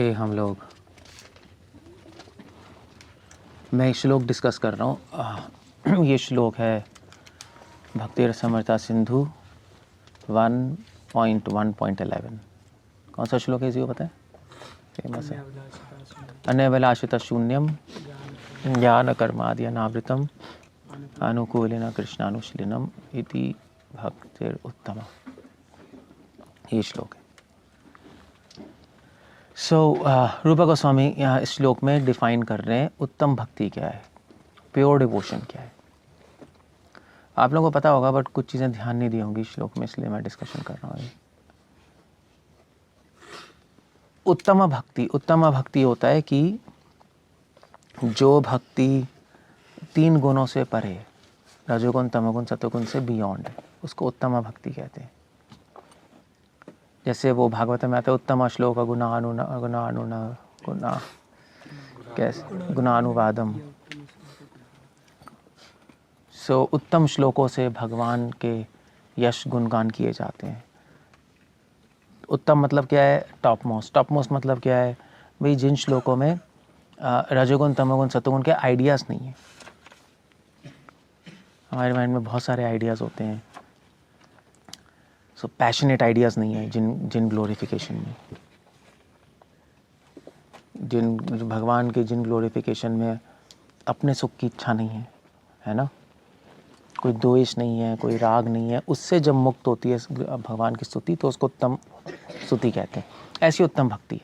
Okay हम लोग, मैं श्लोक डिस्कस कर रहा हूँ। ये श्लोक है भक्ति रसमृता सिंधु 1.1.11। कौन सा श्लोक है इसी को पता है? फेमस है। अन्यभिलाषिता शून्यम ज्ञान कर्मादि अनावृतम अनुकूलेन कृष्णानुशीलनम इति भक्तिर उत्तमा। ये श्लोक है। रूपा गोस्वामी यहाँ इस श्लोक में डिफाइन कर रहे हैं उत्तम भक्ति क्या है, प्योर डिवोशन क्या है। आप लोगों को पता होगा बट कुछ चीज़ें ध्यान नहीं दी होंगी श्लोक में, इसलिए मैं डिस्कशन कर रहा हूँ। उत्तम भक्ति होता है कि जो भक्ति 3 गुणों से परे, रजोगुण तमोगुण सतोगुण से बियॉन्ड है, उसको उत्तम भक्ति कहते हैं। जैसे वो भागवत में आता है उत्तम श्लोक गुणानुवादम। उत्तम श्लोकों से भगवान के यश गुणगान किए जाते हैं। उत्तम मतलब क्या है? टॉप मोस्ट मतलब क्या है भाई? जिन श्लोकों में रजोगुण तमोगुण सतोगुण के आइडियाज़ नहीं है। हमारे माइंड में बहुत सारे आइडियाज़ होते हैं, पैशनेट आइडियाज़ नहीं है जिन ग्लोरिफिकेशन में, जिन भगवान के जिन ग्लोरिफिकेशन में अपने सुख की इच्छा नहीं है, है ना? कोई द्वेष नहीं है, कोई राग नहीं है, उससे जब मुक्त होती है भगवान की स्तुति तो उसको उत्तम स्तुति कहते हैं। ऐसी उत्तम भक्ति है।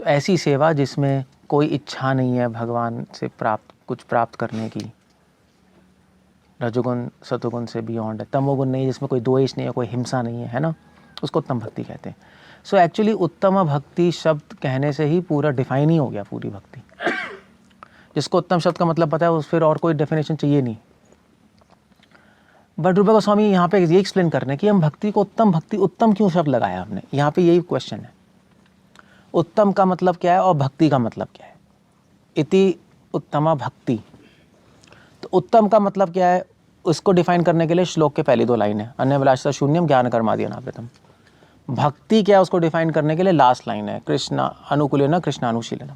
ऐसी सेवा जिसमें कोई इच्छा नहीं है भगवान से कुछ प्राप्त करने की, रजोगुण सतोगुण से बियॉन्ड है, तमोगुण नहीं, जिसमें कोई द्वेष नहीं है, कोई हिंसा नहीं है ना, उसको उत्तम भक्ति कहते हैं। एक्चुअली उत्तम भक्ति शब्द कहने से ही पूरा डिफाइन ही हो गया, पूरी भक्ति। जिसको उत्तम शब्द का मतलब पता है उस फिर और कोई डेफिनेशन चाहिए नहीं। बट रूपा गोस्वामी यहाँ पे ये एक्सप्लेन कर रहे हैं कि हम भक्ति को उत्तम क्यों शब्द लगाया हमने। यहाँ पे यही क्वेश्चन है, उत्तम का मतलब क्या है और भक्ति का मतलब क्या है। इति उत्तमा भक्ति, तो उत्तम का मतलब क्या है उसको डिफाइन करने के लिए श्लोक के पहली 2 लाइन है, अन्यभिलाषिता शून्यम ज्ञान कर्मादि अनावृतम। भक्ति क्या है उसको डिफाइन करने के लिए लास्ट लाइन है, कृष्ण अनुकूलेन कृष्णानुशीलनम।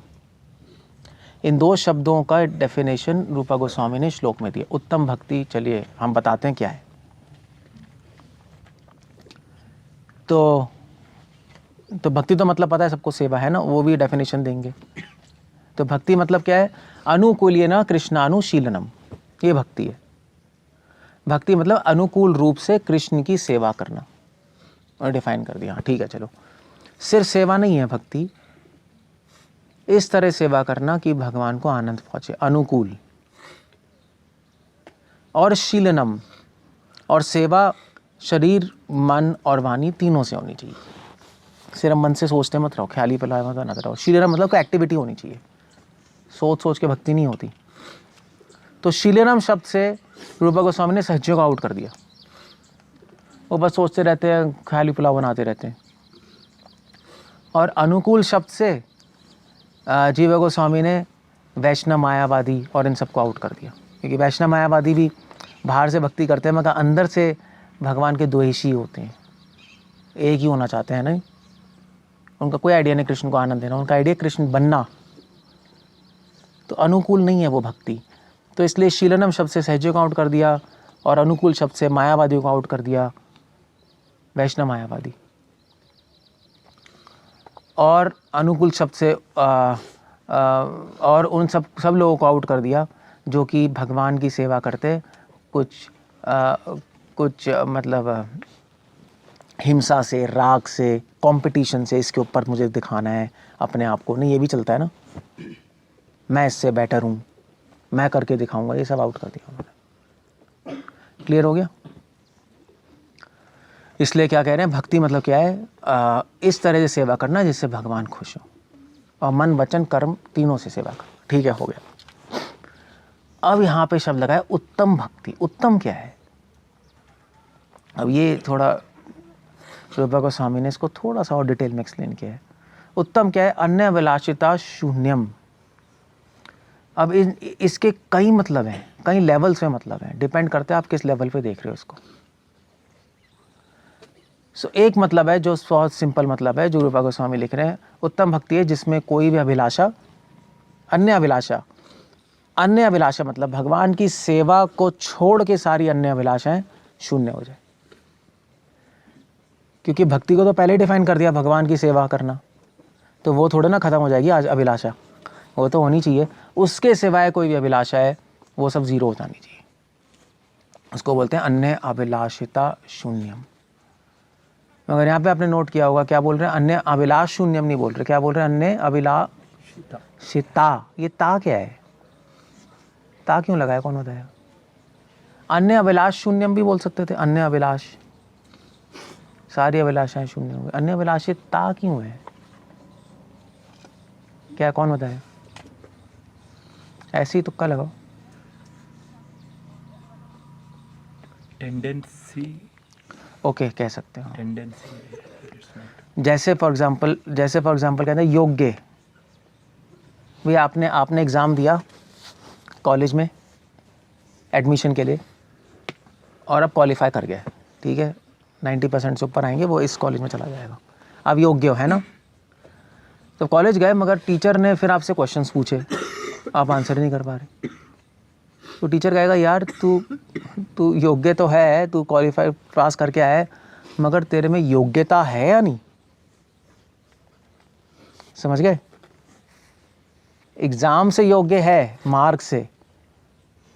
इन 2 शब्दों का डेफिनेशन रूपा गोस्वामी ने श्लोक में दिया। उत्तम भक्ति, चलिए हम बताते हैं क्या है। तो भक्ति तो मतलब पता है सबको, सेवा है ना, वो भी डेफिनेशन देंगे। तो भक्ति मतलब क्या है? अनुकूलेन कृष्णानुशीलनम, ये भक्ति है। भक्ति मतलब अनुकूल रूप से कृष्ण की सेवा करना, और डिफाइन कर दिया। ठीक है, चलो। सिर्फ सेवा नहीं है भक्ति, इस तरह सेवा करना कि भगवान को आनंद पहुंचे, अनुकूल। और शीलनम, और सेवा शरीर मन और वाणी तीनों से होनी चाहिए। सिर्फ मन से सोचते मत रहो, ख्याली पे मत रहो। शीलनम मतलब कोई एक्टिविटी होनी चाहिए, सोच के भक्ति नहीं होती। तो शीलनम शब्द से रूपा गोस्वामी ने सहजों को आउट कर दिया। वो बस सोचते रहते हैं, ख्याली पुलाव बनाते रहते हैं। और अनुकूल शब्द से जीवा गोस्वामी ने वैष्णव मायावादी और इन सबको आउट कर दिया, क्योंकि वैष्णव मायावादी भी बाहर से भक्ति करते हैं मगर अंदर से भगवान के द्वेषी होते हैं, एक ही होना चाहते हैं। नहीं, उनका कोई आइडिया नहीं कृष्ण को आनंद देना, उनका आइडिया कृष्ण बनना। तो अनुकूल नहीं है वो भक्ति। तो इसलिए शीलनम शब्द से सहजों को आउट कर दिया, और अनुकूल शब्द से मायावादियों को आउट कर दिया, वैष्णव मायावादी। और अनुकूल शब्द से और उन सब लोगों को आउट कर दिया जो कि भगवान की सेवा करते कुछ मतलब हिंसा से, राग से, कंपटीशन से, इसके ऊपर मुझे दिखाना है अपने आप को। नहीं, ये भी चलता है ना, मैं इससे बेटर हूँ, मैं करके दिखाऊंगा, ये सब आउट कर दिया उन्होंने। क्लियर हो गया? इसलिए क्या कह रहे हैं, भक्ति मतलब क्या है? इस तरह से सेवा करना जिससे भगवान खुश हो, और मन वचन कर्म तीनों से सेवा करना। ठीक है, हो गया। अब यहाँ पे शब्द लगा है उत्तम भक्ति। उत्तम क्या है? अब ये थोड़ा रूपा गोस्वामी ने इसको थोड़ा सा और डिटेल में एक्सप्लेन किया है। उत्तम क्या है? अन्यभिलाषिता शून्यम। अब इसके कई मतलब हैं, कई लेवल्स में मतलब हैं, डिपेंड करता है आप किस लेवल पे देख रहे हो इसको। सो एक मतलब है जो बहुत सिंपल मतलब है जो रूपा गोस्वामी लिख रहे हैं, उत्तम भक्ति है जिसमें कोई भी अभिलाषा, अन्य अभिलाषा मतलब भगवान की सेवा को छोड़ के सारी अन्य अभिलाषाएं शून्य हो जाए। क्योंकि भक्ति को तो पहले ही डिफाइन कर दिया, भगवान की सेवा करना, तो वो थोड़ा ना खत्म हो जाएगी आज अभिलाषा, वो तो होनी चाहिए। उसके सिवाय कोई भी अभिलाषा है वो सब जीरो हो जानी चाहिए। उसको बोलते हैं अन्य अभिलाषिता शून्यम। मगर यहाँ पे आपने नोट किया होगा क्या बोल रहे हैं, अन्य अभिलाष शून्यम नहीं बोल रहे, क्या बोल रहे हैं, अन्य अभिलाषिता। ये ता क्या है, ता क्यों लगाया, कौन बताया? अन्य अभिलाष शून्यम भी बोल सकते थे, अन्य अभिलाष, सारी अभिलाषाएं शून्य हो गई, अन्य अभिलाषिता क्यों है, क्या, कौन बताया? ऐसे ही तुक्का लगाओ। टेंडेंसी, ओके कह सकते हो। टेंडेंसी जैसे फॉर एग्जांपल कहते हैं योग्य, भैया आपने एग्ज़ाम दिया कॉलेज में एडमिशन के लिए और अब क्वालिफाई कर गए, ठीक है, 90% से ऊपर आएंगे वो इस कॉलेज में चला जाएगा, आप योग्य हो, है ना? तो कॉलेज गए मगर टीचर ने फिर आपसे क्वेश्चंस पूछे, आप आंसर नहीं कर पा रहे, तो टीचर कहेगा यार तू योग्य तो है, तू क्वालिफाई पास करके आया है, मगर तेरे में योग्यता है या नहीं? समझ गए? एग्ज़ाम से योग्य है, मार्क से,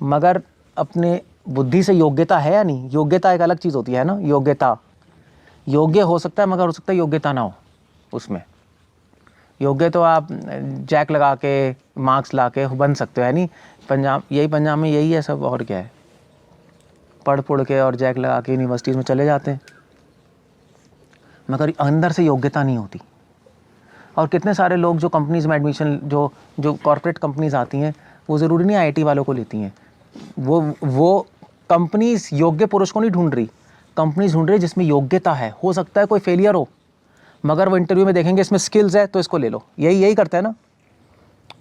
मगर अपने बुद्धि से योग्यता है या नहीं? योग्यता एक अलग चीज़ होती है ना, योग्यता, योग्य हो सकता है मगर हो सकता है योग्यता ना हो उसमें। योग्य तो आप जैक लगा के मार्क्स ला के बन सकते हो, है नहीं? पंजाब में यही है सब, और क्या है, पढ़ के और जैक लगा के यूनिवर्सिटीज़ में चले जाते हैं, मगर अंदर से योग्यता नहीं होती। और कितने सारे लोग जो कंपनीज़ में एडमिशन, जो कॉर्पोरेट कंपनीज़ आती हैं, वो ज़रूरी नहीं आईटी वालों को लेती हैं, वो कंपनीज़ योग्य पुरुष को नहीं ढूंढ रही, कंपनीज़ ढूंढ रही जिसमें योग्यता है। हो सकता है कोई फेलियर हो, मगर वो इंटरव्यू में देखेंगे इसमें स्किल्स है तो इसको ले लो, यही करते हैं ना,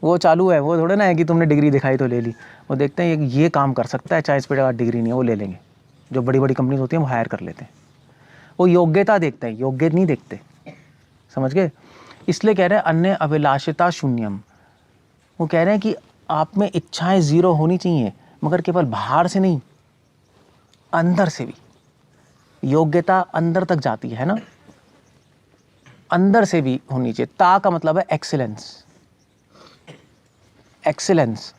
वो चालू है, वो थोड़े ना है कि तुमने डिग्री दिखाई तो ले ली, वो देखते हैं ये काम कर सकता है, चाहे इस पर डिग्री नहीं है वो ले लेंगे। जो बड़ी बड़ी कंपनीज होती हैं वो हायर कर लेते हैं, वो योग्यता देखते हैं, योग्य नहीं देखते, समझ गए? इसलिए कह रहे हैं अन्य अभिलाषिता शून्यम। वो कह रहे हैं कि आप में इच्छाएं जीरो होनी चाहिए, मगर केवल बाहर से नहीं, अंदर से भी। योग्यता अंदर तक जाती है ना, अंदर से भी होनी चाहिए। ता का मतलब है एक्सीलेंस, एक्सीलेंस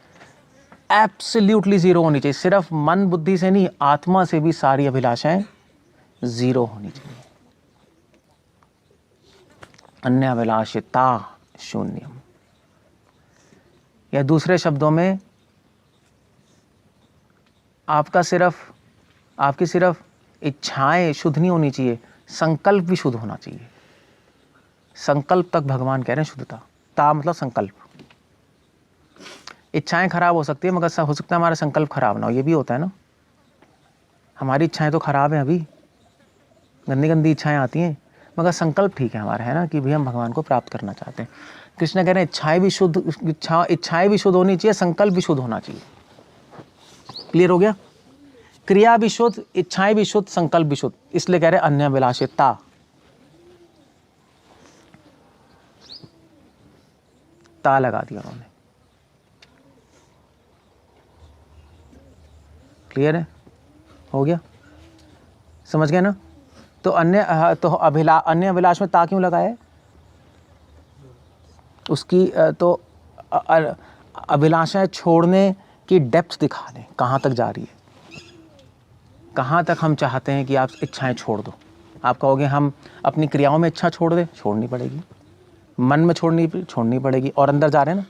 एब्सोल्युटली जीरो होनी चाहिए। सिर्फ मन बुद्धि से नहीं, आत्मा से भी सारी अभिलाषाएं जीरो होनी चाहिए। अन्य अभिलाषिता शून्यम, या दूसरे शब्दों में आपकी सिर्फ इच्छाएं शुद्ध नहीं होनी चाहिए, संकल्प भी शुद्ध होना चाहिए। संकल्प तक भगवान कह रहे हैं शुद्धता। ता मतलब संकल्प। इच्छाएं खराब हो सकती है मगर हो सकता है हमारा संकल्प खराब ना हो, ये भी होता है ना। हमारी इच्छाएं तो खराब हैं, अभी गंदी गंदी इच्छाएं आती हैं, मगर संकल्प ठीक है हमारा, है ना, कि भाई हम भगवान को प्राप्त करना चाहते हैं। कृष्ण कह रहे हैं इच्छाएं भी शुद्ध होनी चाहिए, संकल्प भी शुद्ध होना चाहिए। क्लियर हो गया? क्रिया भी शुद्ध, इच्छाएं भी शुद्ध, संकल्प भी शुद्ध। इसलिए कह रहे अन्य अभिलाषिता। ता लगा दिया उन्होंने। क्लियर है? हो गया? समझ गए ना? तो अन्य अभिलाष में ता क्यों लगाया है? उसकी तो अभिलाषाएं छोड़ने की डेप्थ दिखा दें, कहाँ तक जा रही है, कहाँ तक हम चाहते हैं कि आप इच्छाएं छोड़ दो। आप कहोगे हम अपनी क्रियाओं में इच्छा छोड़ दें, छोड़नी पड़ेगी, मन में छोड़नी पड़ेगी, और अंदर जा रहे हैं ना,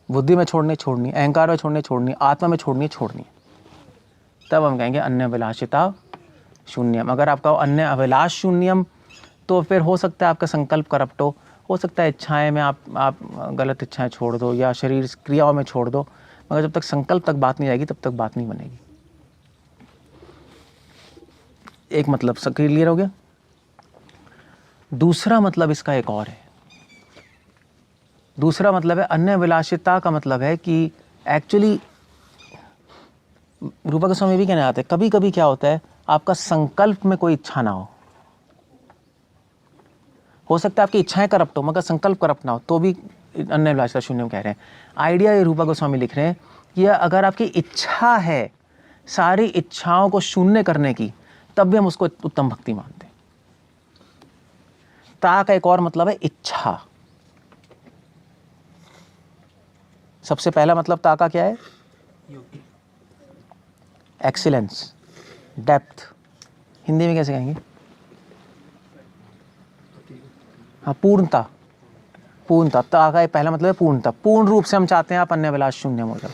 बुद्धि में छोड़नी, अहंकार में छोड़नी, आत्मा में छोड़नी, तब हम कहेंगे अन्य अभिलाषिता शून्यम। अगर आपका अन्य अभिलाष शून्यम, तो फिर हो सकता है आपका संकल्प करप्ट हो सकता है इच्छाएं में आप गलत इच्छाएं छोड़ दो या शरीर क्रियाओं में छोड़ दो, मगर जब तक संकल्प तक बात नहीं आएगी तब तक बात नहीं बनेगी। एक मतलब क्लियर हो गया? दूसरा मतलब इसका एक और है। दूसरा मतलब है अन्य अभिलाषिता का मतलब है कि एक्चुअली रूपा गोस्वामी भी कहने आते हैं, कभी कभी क्या होता है आपका संकल्प में कोई इच्छा ना हो, हो सकता है आपकी इच्छाएं करप्ट हो मगर संकल्प करप्ट ना हो, तो भी अन्य अभिलाषा शून्यम कह रहे हैं। आइडिया ये रूपा गोस्वामी लिख रहे हैं कि अगर आपकी इच्छा है सारी इच्छाओं को शून्य करने की, तब भी हम उसको उत्तम भक्ति मानते हैं। ता का एक और मतलब है इच्छा। सबसे पहला मतलब ता का क्या है? Excellence, depth. हिंदी में कैसे कहेंगे? हाँ, पूर्णता। पूर्णता, ता का पहला मतलब है पूर्णता। पूर्ण रूप से हम चाहते हैं आप अन्य अभिलाष शून्य हो जाओ।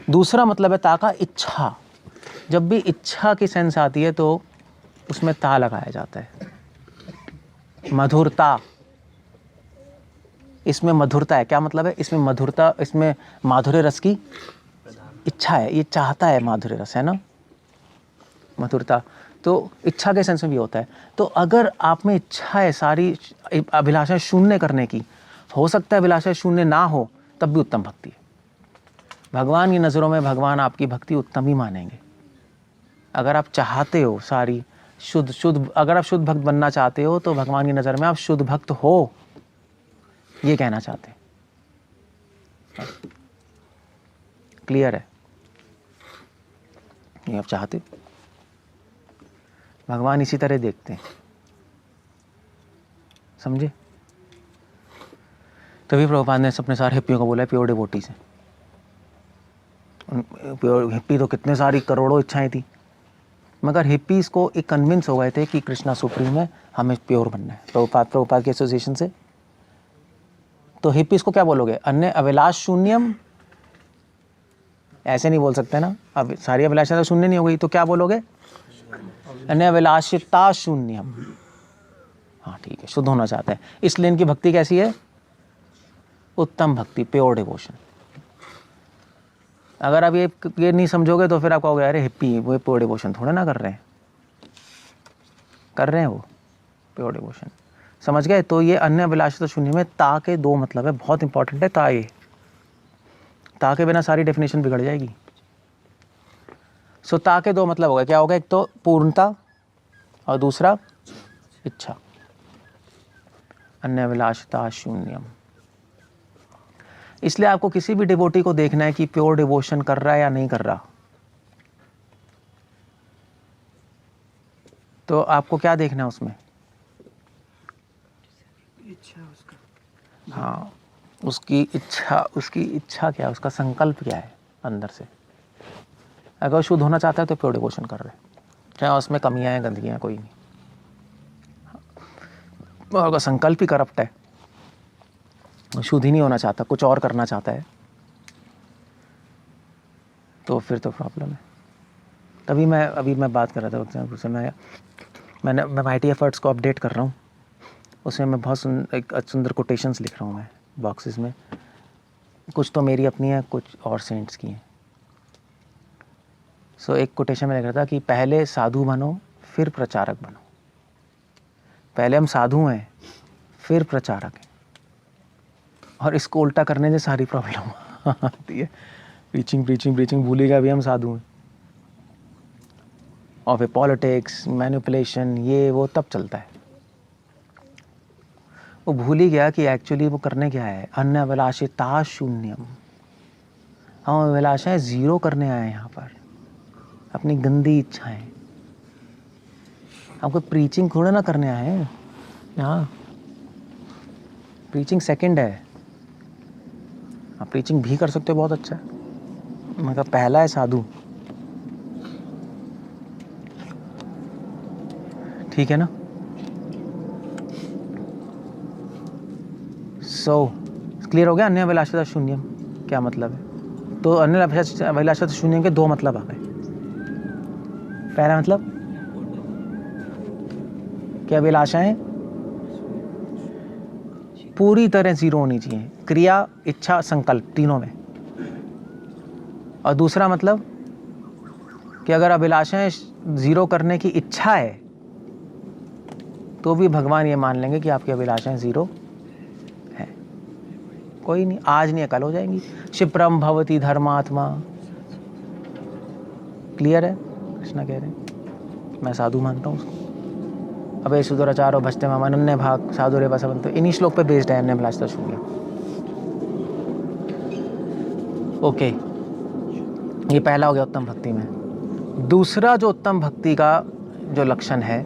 दूसरा मतलब है ता का इच्छा। जब भी इच्छा की सेंस आती है तो उसमें ता लगाया जाता है। मधुरता, इसमें मधुरता है। क्या मतलब है? इसमें मधुरता, इसमें माधुर्य रस की इच्छा है, ये चाहता है माधुर्य रस, है ना, मधुरता। तो इच्छा के सेंस में भी होता है। तो अगर आप में इच्छा है सारी अभिलाषाएं शून्य करने की, हो सकता है अभिलाषाएं शून्य ना हो, तब भी उत्तम भक्ति है। भगवान की नज़रों में भगवान आपकी भक्ति उत्तम ही मानेंगे। अगर आप चाहते हो सारी शुद्ध, अगर आप शुद्ध भक्त बनना चाहते हो तो भगवान की नज़र में आप शुद्ध भक्त हो, ये कहना चाहते हैं। क्लियर है? ये आप चाहते हो, भगवान इसी तरह देखते हैं, समझे? तभी प्रभुपाद ने अपने सारे हिप्पियों को बोला प्योर डिवोटी से। प्योर हिप्पी तो कितने सारी करोड़ों इच्छाएं थी, मगर हिप्पीज को एक कन्विंस हो गए थे कि कृष्णा सुप्रीम है, हमें प्योर बनना है प्रभुपाद के एसोसिएशन से। तो हिप्पीज को क्या बोलोगे? अन्य अभिलाष शून्यम, ऐसे नहीं बोल सकते ना, अब सारी अभिलाषा तो शून्य नहीं हो गई, तो क्या बोलोगे? अन्य अभिलाषिता शून्यम। हाँ ठीक है, शुद्ध होना चाहते हैं, इसलिए इनकी भक्ति कैसी है? उत्तम भक्ति, प्योर डिवोशन। अगर आप ये नहीं समझोगे तो फिर आप कहोगे अरे हिप्पी वो प्योर डिवोशन थोड़ा ना कर रहे हैं वो प्योर डिवोशन। समझ गए? तो ये अन्य अभिलाषिता शून्य में ता के दो मतलब है, बहुत इंपॉर्टेंट है ता। ये ता के बिना सारी डेफिनेशन बिगड़ जाएगी। सो ता के दो मतलब हो गए, क्या होगा? एक तो पूर्णता और दूसरा इच्छा। अन्य अभिलाषिता शून्यम। इसलिए आपको किसी भी डिवोटी को देखना है कि प्योर डिवोशन कर रहा है या नहीं कर रहा, तो आपको क्या देखना है उसमें? इच्छा उसका। हाँ, उसकी इच्छा क्या है, उसका संकल्प क्या है अंदर से। अगर शुद्ध होना चाहता है तो प्योर डिवोशन कर रहे हैं, चाहे उसमें कमियां हैं गंदगियां कोई नहीं। और अगर संकल्प ही करप्ट है, शुद्ध ही नहीं होना चाहता, कुछ और करना चाहता है, तो फिर तो प्रॉब्लम है। तभी अभी मैं बात कर रहा था उससे, मैं IT एफर्ट्स को अपडेट कर रहा हूँ, उसमें मैं बहुत सुंदर कोटेशंस लिख रहा हूँ मैं बॉक्सेस में। कुछ तो मेरी अपनी है, कुछ और सेंट्स की हैं। सो एक कोटेशन में लिख रहा था कि पहले साधु बनो फिर प्रचारक बनो। पहले हम साधु हैं फिर प्रचारक हैं, और इसको उल्टा करने से सारी प्रॉब्लम आती है। प्रीचिंग भूलेगा भी हम साधु हैं, और फिर पॉलिटिक्स, मैनिपुलेशन, ये वो तब चलता है। वो भूल ही गया कि एक्चुअली वो करने क्या है? अन्य अभिलाषिता शून्यम। हम अभिलाषाएं जीरो करने आए हैं यहाँ पर, अपनी गंदी इच्छाएं। हम कोई प्रीचिंग थोड़ा ना करने आए हैं यहाँ, प्रीचिंग सेकंड है। आप प्रीचिंग भी कर सकते हो, बहुत अच्छा है, मगर पहला है साधु। ठीक है ना? सो क्लियर हो गया अन्य अभिलाषिता शून्यम क्या मतलब है? तो अन्य अभिलाषिता शून्यम के दो मतलब आ गए। पहला मतलब कि अभिलाषाएं पूरी तरह जीरो होनी चाहिए, क्रिया, इच्छा, संकल्प तीनों में। और दूसरा मतलब कि अगर अभिलाषाएं जीरो करने की इच्छा है तो भी भगवान ये मान लेंगे कि आपकी अभिलाषाएं जीरो है। कोई नहीं, आज नहीं कल हो जाएंगी। क्षिप्रम भवति धर्मात्मा। क्लियर है? कृष्णा कह रहे हैं, मैं साधु मानता हूँ उसको। अबे सुदुराचारो भजते माम अनन्य भाग साधुरे बसवंतो, इन्हीं श्लोक पे बेस्ड है अन्यभिलाषिता शून्य। ओके, ये पहला हो गया उत्तम भक्ति में। दूसरा जो उत्तम भक्ति का जो लक्षण है,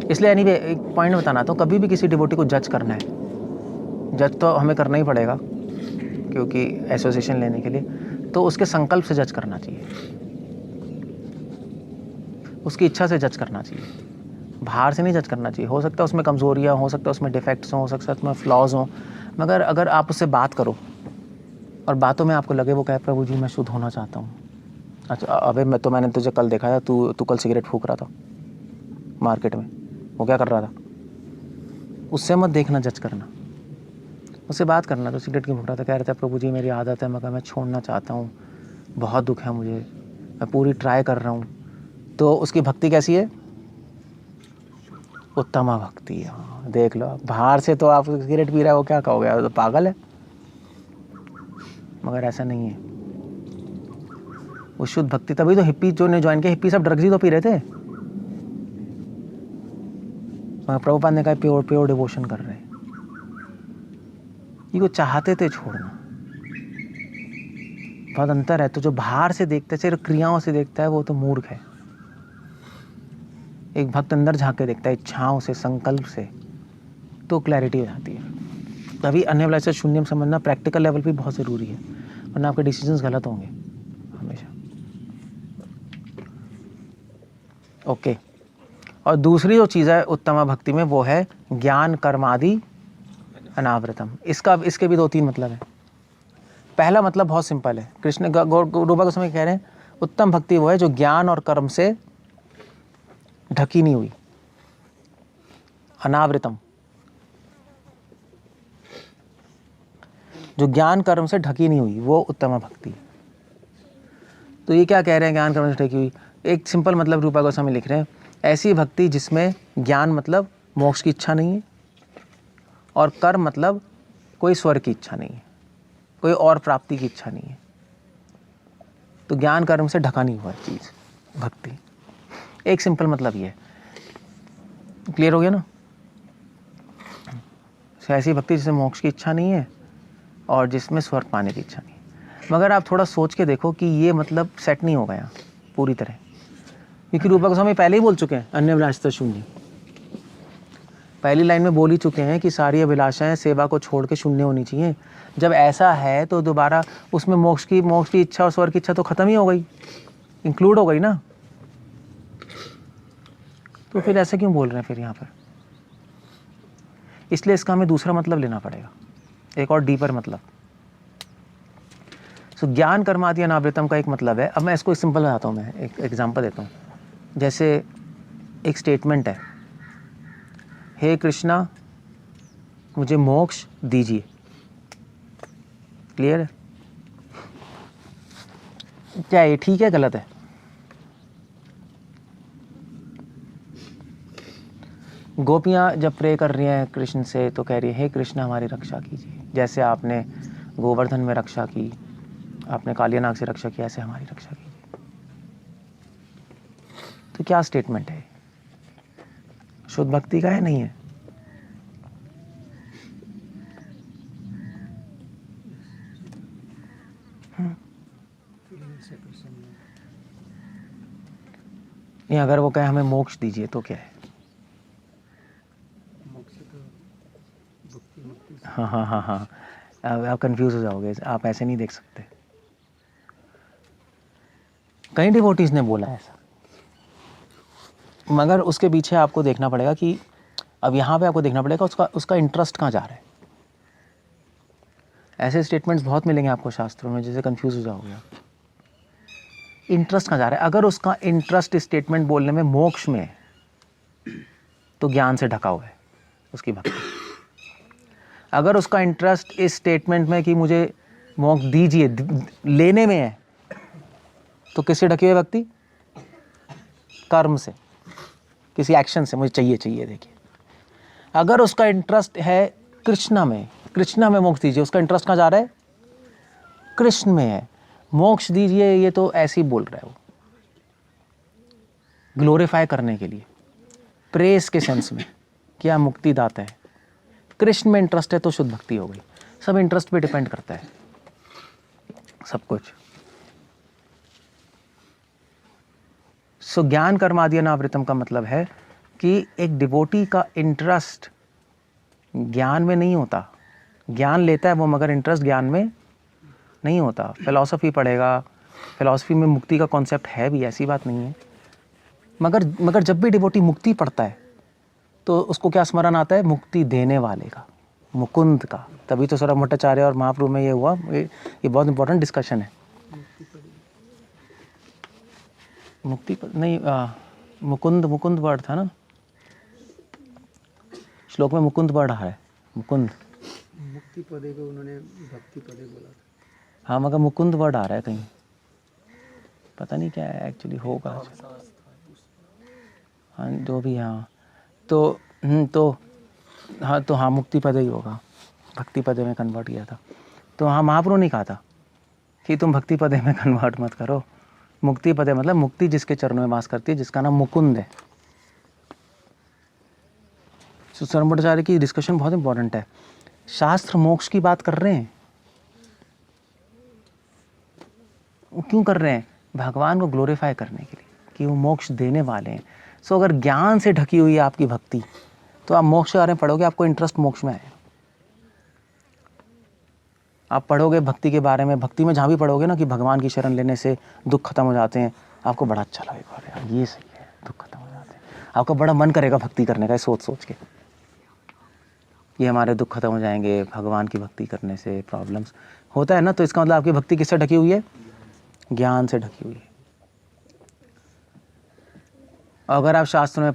इसलिए एनीवे एक पॉइंट बताना, तो कभी भी किसी डिवोटी को जज करना है, जज तो हमें करना ही पड़ेगा क्योंकि एसोसिएशन लेने के लिए, तो उसके संकल्प से जज करना चाहिए, उसकी इच्छा से जज करना चाहिए, बाहर से नहीं जज करना चाहिए। हो सकता है उसमें कमज़ोरियाँ, हो सकता है उसमें डिफेक्ट्स हों, हो सकता है उसमें फ्लॉज हों, मगर अगर आप उससे बात करो और बातों में आपको लगे वो कहे प्रभु जी मैं शुद्ध होना चाहता हूँ, अच्छा अबे मैंने तुझे कल देखा था, तू कल सिगरेट फूंक रहा था मार्केट में, वो क्या कर रहा था, उससे मत देखना जज करना, उससे बात करना। तो सिगरेट क्यों फूंक रहा था, कह रहा था प्रभु जी मेरी आदत है, मैं छोड़ना चाहता हूँ, बहुत दुख है मुझे, मैं पूरी ट्राई कर रहा हूँ। तो उसकी भक्ति कैसी है, उत्तमा भक्ति। हाँ देख लो, बाहर से तो आप सिगरेट पी रहा है, वो क्या कहोगे, तो पागल है, मगर ऐसा नहीं है, वो शुद्ध भक्ति। तभी तो हिप्पी जो ने ज्वाइन किया, हिप्पी सब ड्रग्स ही तो पी रहे थे, मगर प्रभुपाद ने कहा प्योर डिवोशन कर रहे हैं, ये वो चाहते थे छोड़ना। बहुत अंतर है। तो जो बाहर से देखता है, सिर्फ क्रियाओं से देखता है, वो तो मूर्ख है। एक भक्त अंदर झांक के देखता है, इच्छाओं से, संकल्प से, तो क्लैरिटी हो जाती है। तभी अन्यभिलाषिता शून्यम समझना प्रैक्टिकल लेवल पे बहुत ज़रूरी है, वरना आपके डिसीजंस गलत होंगे हमेशा। ओके, और दूसरी जो चीज़ है उत्तमा भक्ति में, वो है ज्ञान कर्मादि अनावृतम। इसके भी 2-3 मतलब है। पहला मतलब बहुत सिंपल है, कृष्ण रूपा गोस्वामी कह रहे हैं उत्तम भक्ति वो है जो ज्ञान और कर्म से ढकी नहीं हुई, अनावृतम, जो ज्ञान कर्म से ढकी नहीं हुई, वो उत्तम भक्ति। तो ये क्या कह रहे हैं ज्ञान कर्म से ढकी हुई, एक सिंपल मतलब रूपा गोस्वामी लिख रहे हैं, ऐसी भक्ति जिसमें ज्ञान मतलब मोक्ष की इच्छा नहीं है, और कर्म मतलब कोई स्वर्ग की इच्छा नहीं है, कोई और प्राप्ति की इच्छा नहीं है। तो ज्ञान कर्म से ढका नहीं हुआ चीज़ भक्ति, एक सिंपल मतलब ये है। क्लियर हो गया ना। ऐसी भक्ति जिसमें मोक्ष की इच्छा नहीं है और जिसमें स्वर्ग पाने की इच्छा नहीं है। मगर आप थोड़ा सोच के देखो कि ये मतलब सेट नहीं होगा यहाँ पूरी तरह, क्योंकि रूपा गोस्वामी पहले ही बोल चुके हैं अन्यभिलाषिता शून्य, पहली लाइन में बोल ही चुके हैं कि सारी अभिलाषाएं सेवा को छोड़ के शून्य होनी चाहिए। जब ऐसा है तो दोबारा उसमें मोक्ष की इच्छा और स्वर्ग की इच्छा तो खत्म ही हो गई, इंक्लूड हो गई ना। तो फिर ऐसे क्यों बोल रहे हैं फिर यहाँ पर, इसलिए इसका हमें दूसरा मतलब लेना पड़ेगा, एक और डीपर मतलब। सो ज्ञान कर्मादि अनावृतम का एक मतलब है। अब मैं इसको सिंपल बताता हूँ, मैं एक एग्जांपल देता हूँ। जैसे एक स्टेटमेंट है, हे कृष्णा मुझे मोक्ष दीजिए। क्लियर है, क्या ये ठीक है गलत है? गोपियाँ जब प्रे कर रही हैं कृष्ण से तो कह रही है हे कृष्ण हमारी रक्षा कीजिए, जैसे आपने गोवर्धन में रक्षा की, आपने कालियानाग से रक्षा की, ऐसे हमारी रक्षा कीजिए। तो क्या स्टेटमेंट है, शुद्ध भक्ति का है नहीं है? नहीं, अगर वो कहे हमें मोक्ष दीजिए तो क्या है? हाँ हाँ हाँ हाँ, आप कंफ्यूज हो जाओगे, आप ऐसे नहीं देख सकते। कई डिवोटीज ने बोला ऐसा, मगर उसके पीछे आपको देखना पड़ेगा कि अब यहाँ पे आपको देखना पड़ेगा उसका इंटरेस्ट कहाँ जा रहा है। ऐसे स्टेटमेंट्स बहुत मिलेंगे आपको शास्त्रों में जिससे कंफ्यूज हो जाओगे आप। इंटरेस्ट कहाँ जा रहा है? अगर उसका इंटरेस्ट स्टेटमेंट बोलने में मोक्ष में है तो ज्ञान से ढका हुआ है उसकी भक्ति। अगर उसका इंटरेस्ट इस स्टेटमेंट में कि मुझे मोक्ष दीजिए लेने में है तो किससे ढकी हुई भक्ति? कर्म से, किसी एक्शन से, मुझे चाहिए। देखिए, अगर उसका इंटरेस्ट है कृष्णा में मोक्ष दीजिए, उसका इंटरेस्ट कहाँ जा रहा है? कृष्ण में है, मोक्ष दीजिए, ये तो ऐसे ही बोल रहा है वो, ग्लोरीफाई करने के लिए। प्रेस के सेंस में, क्या मुक्ति दाता है। कृष्ण में इंटरेस्ट है तो शुद्ध भक्ति हो गई। सब इंटरेस्ट पे डिपेंड करता है सब कुछ। सो ज्ञान कर्मादि अनावृतम का मतलब है कि एक डिवोटी का इंटरेस्ट ज्ञान में नहीं होता। ज्ञान लेता है वो, मगर इंटरेस्ट ज्ञान में नहीं होता। फिलॉसफी पढ़ेगा, फिलॉसफी में मुक्ति का कॉन्सेप्ट है भी, ऐसी बात नहीं है। मगर जब भी डिवोटी मुक्ति पढ़ता है तो उसको क्या स्मरण आता है? मुक्ति देने वाले का, मुकुंद का। तभी तो सौरभ भट्टाचार्य और महाप्रभु में ये हुआ। ये बहुत इंपॉर्टेंट डिस्कशन है। मुक्ति नहीं, मुकुंद वर्ड था ना, श्लोक में मुकुंद वर्ड रहा है। मुकुंद, मुक्ति पदे को उन्होंने भक्ति पदे बोला था। हाँ, मगर मुकुंद वर्ड आ रहा है कहीं, पता नहीं क्या है एक्चुअली, होगा। हाँ जो भी, हाँ तो हाँ मुक्ति पद ही होगा, भक्ति पदे में कन्वर्ट किया था। तो हाँ, महाप्रभु ने कहा था कि तुम भक्ति पदे में कन्वर्ट मत करो। मुक्ति पदे मतलब मुक्ति जिसके चरणों में वास करती है, जिसका नाम मुकुंद है। सौरभ भट्टाचार्य की डिस्कशन बहुत इंपॉर्टेंट है। शास्त्र मोक्ष की बात कर रहे हैं, वो क्यों कर रहे हैं? भगवान को ग्लोरीफाई करने के लिए, कि वो मोक्ष देने वाले हैं। सो अगर ज्ञान से ढकी हुई है आपकी भक्ति, तो आप मोक्ष के बारे में पढ़ोगे, आपको इंटरेस्ट मोक्ष में आएगा। आप पढ़ोगे भक्ति के बारे में, भक्ति में जहाँ भी पढ़ोगे ना कि भगवान की शरण लेने से दुख खत्म हो जाते हैं, आपको बड़ा अच्छा लगेगा, अरे यार ये सही है, दुख खत्म हो जाते हैं। आपका बड़ा मन करेगा भक्ति करने का, सोच सोच के ये हमारे दुख खत्म हो जाएंगे भगवान की भक्ति करने से, प्रॉब्लम्स होता है ना। तो इसका मतलब आपकी भक्ति किससे ढकी हुई है? ज्ञान से ढकी हुई है। अगर आप शास्त्रों में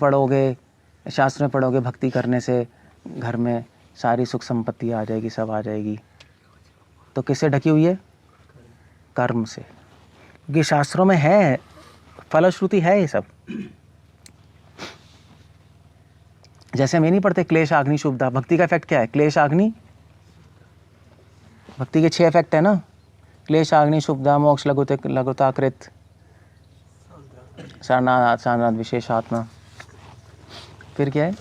पढ़ोगे भक्ति करने से घर में सारी सुख संपत्ति आ जाएगी, सब आ जाएगी, तो किससे ढकी हुई है? कर्म से। क्योंकि शास्त्रों में है, फलश्रुति है ये सब। जैसे हम ये नहीं पढ़ते क्लेश अग्नि शुभदा, भक्ति का इफेक्ट क्या है? क्लेश अग्नि, भक्ति के 6 इफेक्ट है ना, क्लेश अग्नि शुभदा, मोक्ष लघुताकृत, सारनाथ विशेषात्मा, फिर क्या है?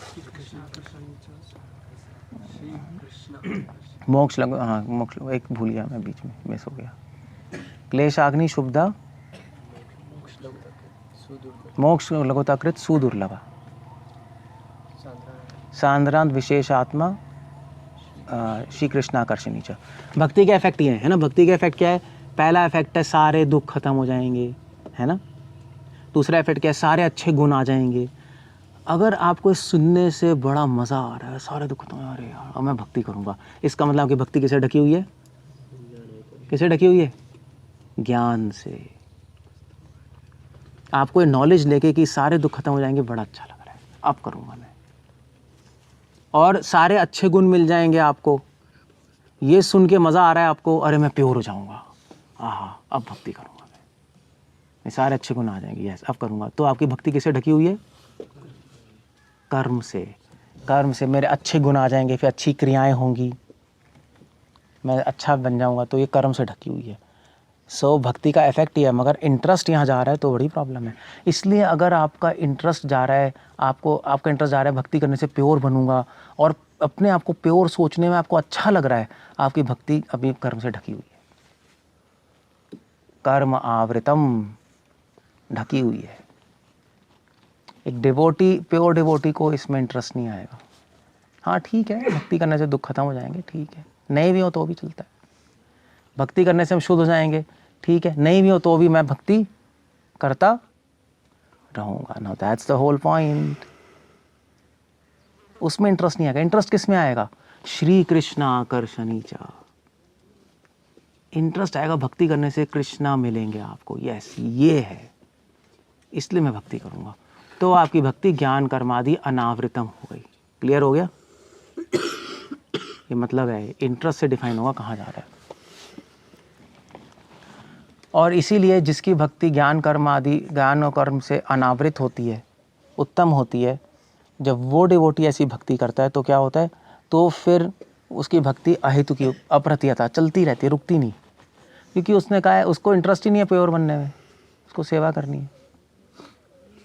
मोक्ष लघु, हाँ मोक्ष, एक भूल गया मैं, बीच में मिस हो गया। क्लेश अग्नि शुभदा, मोक्ष लघुताकृत सुदुर्लभ, सांद्रांत विशेषात्मा, श्री कृष्णाकर्षणी च। भक्ति का इफेक्ट ये है ना। भक्ति का इफेक्ट क्या है? पहला इफेक्ट है सारे दुख खत्म हो जाएंगे, है ना। दूसरा इफेक्ट क्या है? सारे अच्छे गुण आ जाएंगे। अगर आपको इस सुनने से बड़ा मज़ा आ रहा है, सारे दुख खत्म, अरे यार अब मैं भक्ति करूँगा, इसका मतलब आपकी भक्ति किससे ढकी हुई है? किससे ढकी हुई है? ज्ञान से। आपको ये नॉलेज लेके कि सारे दुख खत्म हो जाएंगे, बड़ा अच्छा लग रहा है, अब करूँगा मैं, और सारे अच्छे गुण मिल जाएंगे आपको। ये सुन के मज़ा आ रहा है आपको, अरे मैं प्योर हो जाऊँगा, हाँ अब भक्ति करूँगा मैं, सारे अच्छे गुण आ जाएंगे, यस अब करूँगा। तो आपकी भक्ति किससे ढकी हुई है? कर्म से। कर्म से मेरे अच्छे गुण आ जाएंगे, फिर अच्छी क्रियाएं होंगी, मैं अच्छा बन जाऊँगा, तो ये कर्म से ढकी हुई है। सो भक्ति का इफेक्ट ही है। मगर इंटरेस्ट यहाँ जा रहा है तो बड़ी प्रॉब्लम है। इसलिए अगर आपका इंटरेस्ट जा रहा है, आपका इंटरेस्ट जा रहा है भक्ति करने से प्योर बनूंगा, और अपने आप को प्योर सोचने में आपको अच्छा लग रहा है, आपकी भक्ति अभी कर्म से ढकी हुई है, कर्म आवृतम, ढकी हुई है। एक डिवोटी, प्योर डिवोटी को इसमें इंटरेस्ट नहीं आएगा। हाँ ठीक है, भक्ति करने से दुख खत्म हो जाएंगे, ठीक है, नहीं भी हो तो भी चलता है। भक्ति करने से हम शुद्ध हो जाएंगे, ठीक है, नहीं भी हो तो भी मैं भक्ति करता रहूँगा। Now that's the whole point. उसमें इंटरेस्ट नहीं आएगा। इंटरेस्ट किस में आएगा? श्री कृष्ण आकर्षणी चा। इंटरेस्ट आएगा भक्ति करने से, कृष्णा मिलेंगे आपको, यस ये है, इसलिए मैं भक्ति करूँगा। तो आपकी भक्ति ज्ञान कर्मादि अनावृतम हो गई। क्लियर हो गया? ये मतलब है, इंटरेस्ट से डिफाइन होगा कहाँ जा रहा है। और इसीलिए जिसकी भक्ति ज्ञान कर्म आदि, ज्ञान और कर्म से अनावृत होती है, उत्तम होती है, जब वो डिवोटी ऐसी भक्ति करता है तो क्या होता है? तो फिर उसकी भक्ति अहेतु की, अप्रतिहता, चलती रहती है, रुकती नहीं। क्योंकि उसने कहा है, उसको इंटरेस्ट ही नहीं है प्योर बनने में, उसको सेवा करनी है।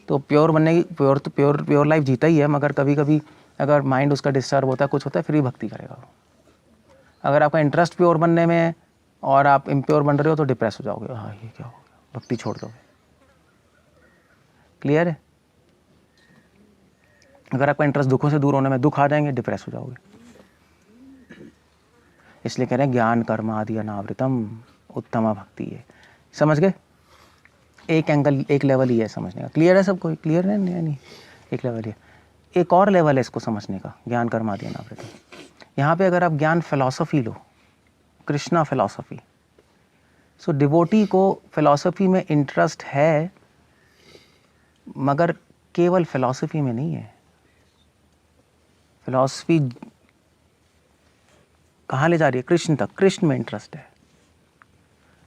तो प्योर बनने की प्योर लाइफ जीता ही है, मगर कभी कभी अगर माइंड उसका डिस्टर्ब होता है, कुछ होता है, फिर ही भक्ति करेगा वो। अगर आपका इंटरेस्ट प्योर बनने में है और आप इम्प्योर बन रहे हो तो डिप्रेस हो जाओगे, हाँ ये क्या हो गया, भक्ति छोड़ दोगे। क्लियर है? अगर आपका इंटरेस्ट दुखों से दूर होने में, दुख आ जाएंगे, डिप्रेस हो जाओगे। इसलिए कह रहे हैं ज्ञान कर्म आदि अनावृतम उत्तमा भक्ति है। समझ गए? एक एंगल, एक लेवल ही है समझने का। क्लियर है सबको? क्लियर है? नहीं, एक लेवल ही है। एक और लेवल है इसको समझने का, ज्ञान कर्म आदि अनावृतम। यहाँ पे अगर आप ज्ञान फिलॉसफी लो, कृष्णा फिलॉसफी, सो डिवोटी को फिलॉसफी में इंटरेस्ट है, मगर केवल फिलॉसफी में नहीं है। फिलॉसफी कहाँ ले जा रही है? कृष्ण तक। कृष्ण में इंटरेस्ट है।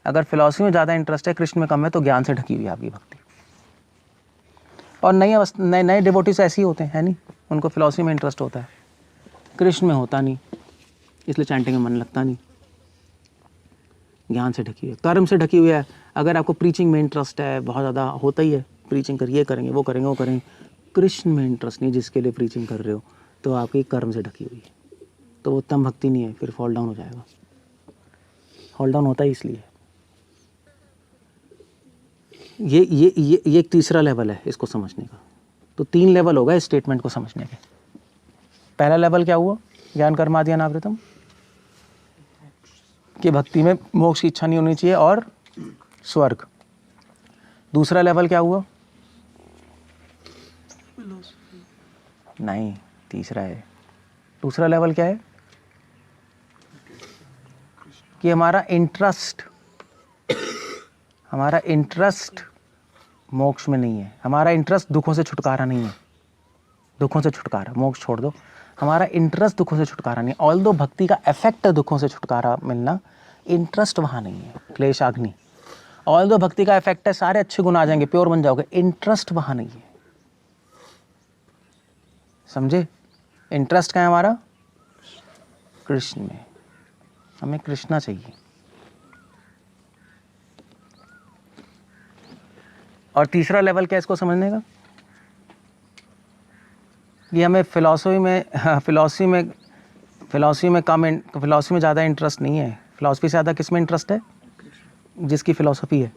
अगर फिलॉसफी में ज़्यादा इंटरेस्ट है, कृष्ण में कम है, तो ज्ञान से ढकी हुई है आपकी भक्ति। और नए डिवोटीज ऐसे ही होते हैं, है नहीं? उनको फिलॉसफी में इंटरेस्ट होता है, कृष्ण में होता नहीं, इसलिए चैंटिंग में मन लगता नहीं। ज्ञान से ढकी हुई है, कर्म से ढकी हुई है। अगर आपको प्रीचिंग में इंटरेस्ट है, बहुत ज़्यादा होता ही है, प्रीचिंग करिए, करेंगे, वो करेंगे, वो करेंगे, कृष्ण में इंटरेस्ट नहीं जिसके लिए प्रीचिंग कर रहे हो, तो आपकी कर्म से ढकी हुई है, तो वो उत्तम भक्ति नहीं है, फिर फॉल डाउन हो जाएगा। फॉल डाउन होता है इसलिए। ये एक तीसरा लेवल है इसको समझने का। तो 3 लेवल होगा इस स्टेटमेंट को समझने के। पहला लेवल क्या हुआ? ज्ञान कर्म आदि अनावृतम, कि भक्ति में मोक्ष की इच्छा नहीं होनी चाहिए और स्वर्ग। दूसरा लेवल क्या हुआ? नहीं, तीसरा है। दूसरा लेवल क्या है? कि हमारा इंटरेस्ट मोक्ष में नहीं है, हमारा इंटरेस्ट दुखों से छुटकारा नहीं है। दुखों से छुटकारा, मोक्ष छोड़ दो, हमारा इंटरेस्ट दुखों से छुटकारा नहीं। ऑल्दो भक्ति का इफेक्ट है दुखों से छुटकारा मिलना, इंटरेस्ट वहाँ नहीं है। क्लेशाग्नि, ऑल्दो भक्ति का इफेक्ट है, सारे अच्छे गुण आ जाएंगे, प्योर बन जाओगे, इंटरेस्ट वहाँ नहीं है। समझे? इंटरेस्ट क्या है हमारा? कृष्ण में। हमें कृष्णा चाहिए। और तीसरा लेवल क्या है इसको समझने का? ये हमें फिलॉसफी में ज़्यादा इंटरेस्ट नहीं है। फिलॉसफी से ज़्यादा किस में इंटरेस्ट है? जिसकी फिलॉसफी है।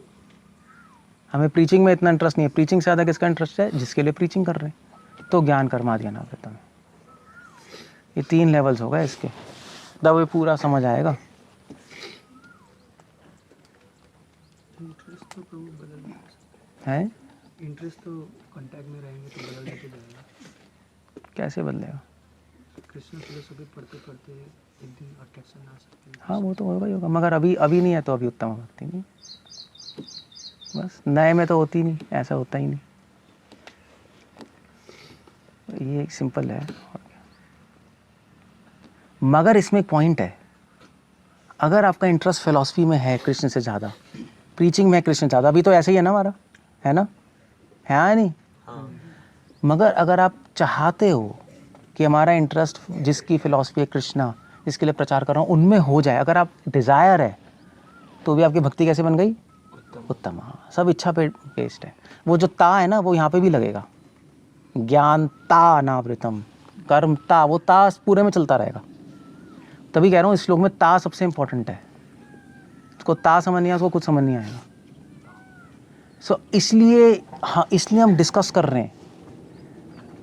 हमें प्रीचिंग में इतना इंटरेस्ट नहीं है। प्रीचिंग से ज़्यादा किसका इंटरेस्ट है? जिसके लिए प्रीचिंग कर रहे हैं। तो ज्ञान कर्म आदि अनावृतम। ये 3 लेवल्स होगा इसके, तब ये पूरा समझ आएगा। इंटरेस्ट तो प्रभु बदल नहीं है? इंटरेस्ट तो कांटेक्ट में रहेंगे तो बदल जाते जाएगा। कैसे बदलेगा? कृष्ण फिलोसफी पढ़ते पढ़ते एक दिन अट्रैक्शन आ सकती है। हाँ, वो तो होगा ही होगा, मगर अभी नहीं है तो अभी उत्तम भक्ति नहीं। बस नए में तो होती नहीं, ऐसा होता ही नहीं। ये सिंपल है। मगर इसमें एक पॉइंट है, अगर आपका इंटरेस्ट फिलॉसफी में है कृष्ण से ज़्यादा, प्रीचिंग में कृष्ण ज़्यादा, अभी तो ऐसे ही है ना हमारा, है ना? है या नहीं? मगर अगर आप चाहते हो कि हमारा इंटरेस्ट जिसकी फिलॉसफी है कृष्णा, जिसके लिए प्रचार कर रहा हूँ, उनमें हो जाए, अगर आप डिज़ायर है, तो भी आपकी भक्ति कैसे बन गई? उत्तम। हाँ, सब इच्छा पे बेस्ड है। वो जो ता है ना, वो यहाँ पे भी लगेगा। ज्ञान ता अनावृतम, कर्म ता, वो ता पूरे में चलता रहेगा। तभी कह रहा हूँ इस श्लोक में ता सबसे इंपॉर्टेंट है। उसको ता समझ नहीं आया, उसको कुछ समझ नहीं आएगा। इसलिए हम डिस्कस कर रहे हैं।